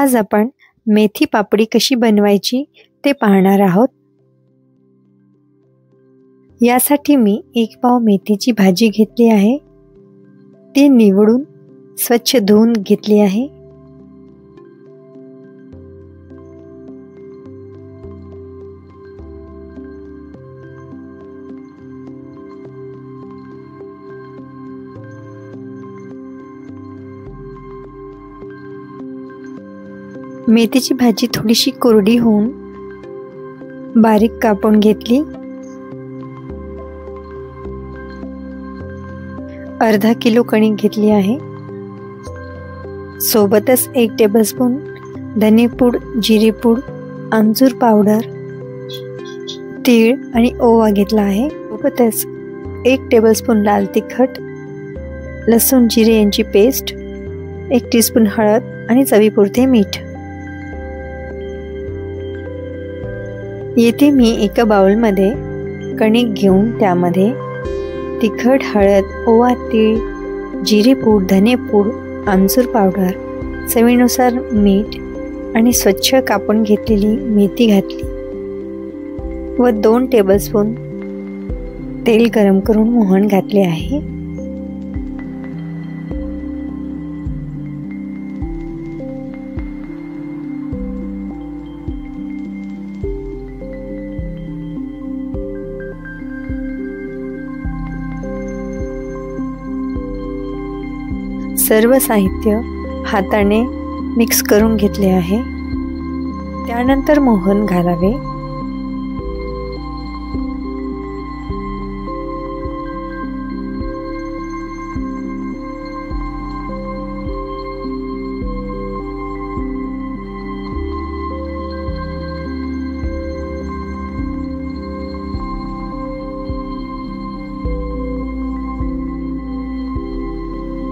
आज आपण मेथी पापडी कशी बनवायची ते पाहणार आहोत। यासाठी मी 1 पाव मेथीची भाजी घेतली आहे। ती निवडून स्वच्छ धुवून घेतली आहे। मेथीची भाजी थोडीशी कोरडी होऊन बारीक कापून घेतली। अर्धा किलो कणिक घेतली आहे। सोबतच 1 टेबलस्पून धनेपूड, जिरेपूड, आमचूर पावडर, तीळ आणि ओवा घेतला आहे। सोबतच 1 टेबलस्पून लाल तिखट, लसूण जिरे यांची पेस्ट, 1 टीस्पून हळद आणि चवीपुरते मीठ। येथे मी एका बाउलमध्ये कणिक घेऊन त्यामध्ये तिखट, हळद, ओवा, तीळ, जिरेपूड, धनेपूड, आमचूर पावडर, चवीनुसार मीठ आणि स्वच्छ कापून घेतलेली मेथी घातली व 2 टेबलस्पून तेल गरम करून मोहन घातले आहे। सर्व साहित्य हाताने मिक्स करून घेतले आहे। त्यानंतर मोहन घालावे।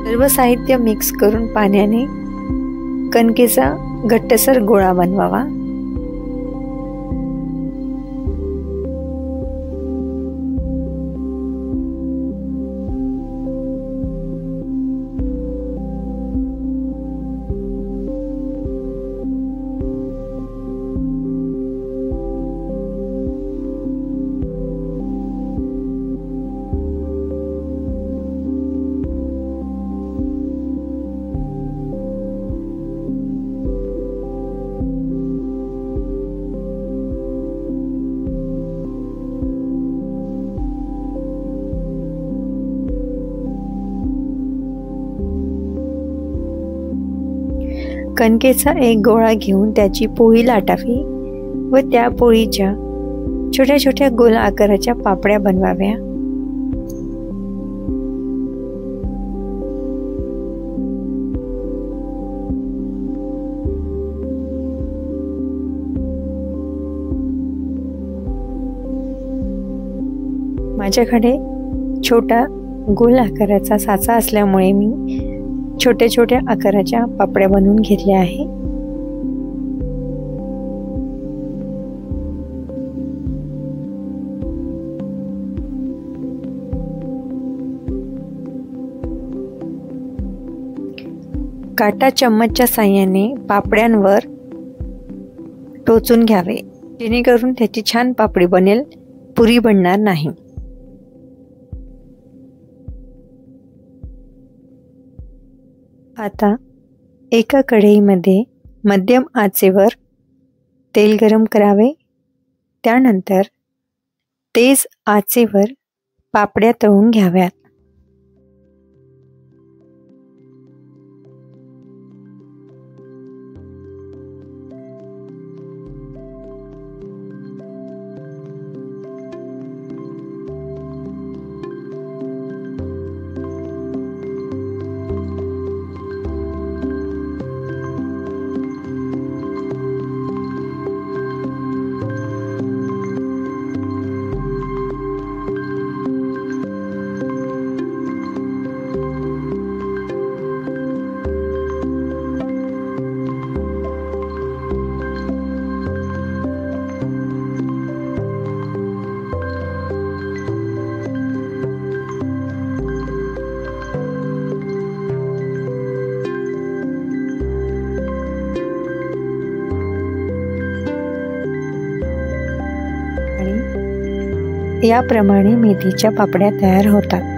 सर्व साहित्य मिक्स करून पाण्याने कणकेचा घट्टसर गोळा बनवावा। कणकेचा एक गोळा घेऊन त्याची पोळी लाटावी व त्या पोळीच्या छोट्या छोट्या गोल आकाराच्या पापड्या बनवाव्या। माझ्याकडे छोटा गोल आकाराचा साचा असल्यामुळे मी छोट्या छोट्या आकाराच्या पापड्या बनवून घेतल्या आहे। काटा चम्मचच्या साहाय्याने पापड्यांवर टोचून घ्यावे, जेणेकरून त्याची छान पापडी बनेल, पुरी बनणार नाही। आता एका कढईमध्ये मध्यम आचेवर तेल गरम करावे। त्यानंतर तेज आचेवर पापड्या तळून घ्याव्यात। याप्रमाणे मेथीच्या पापड्या तयार होतात.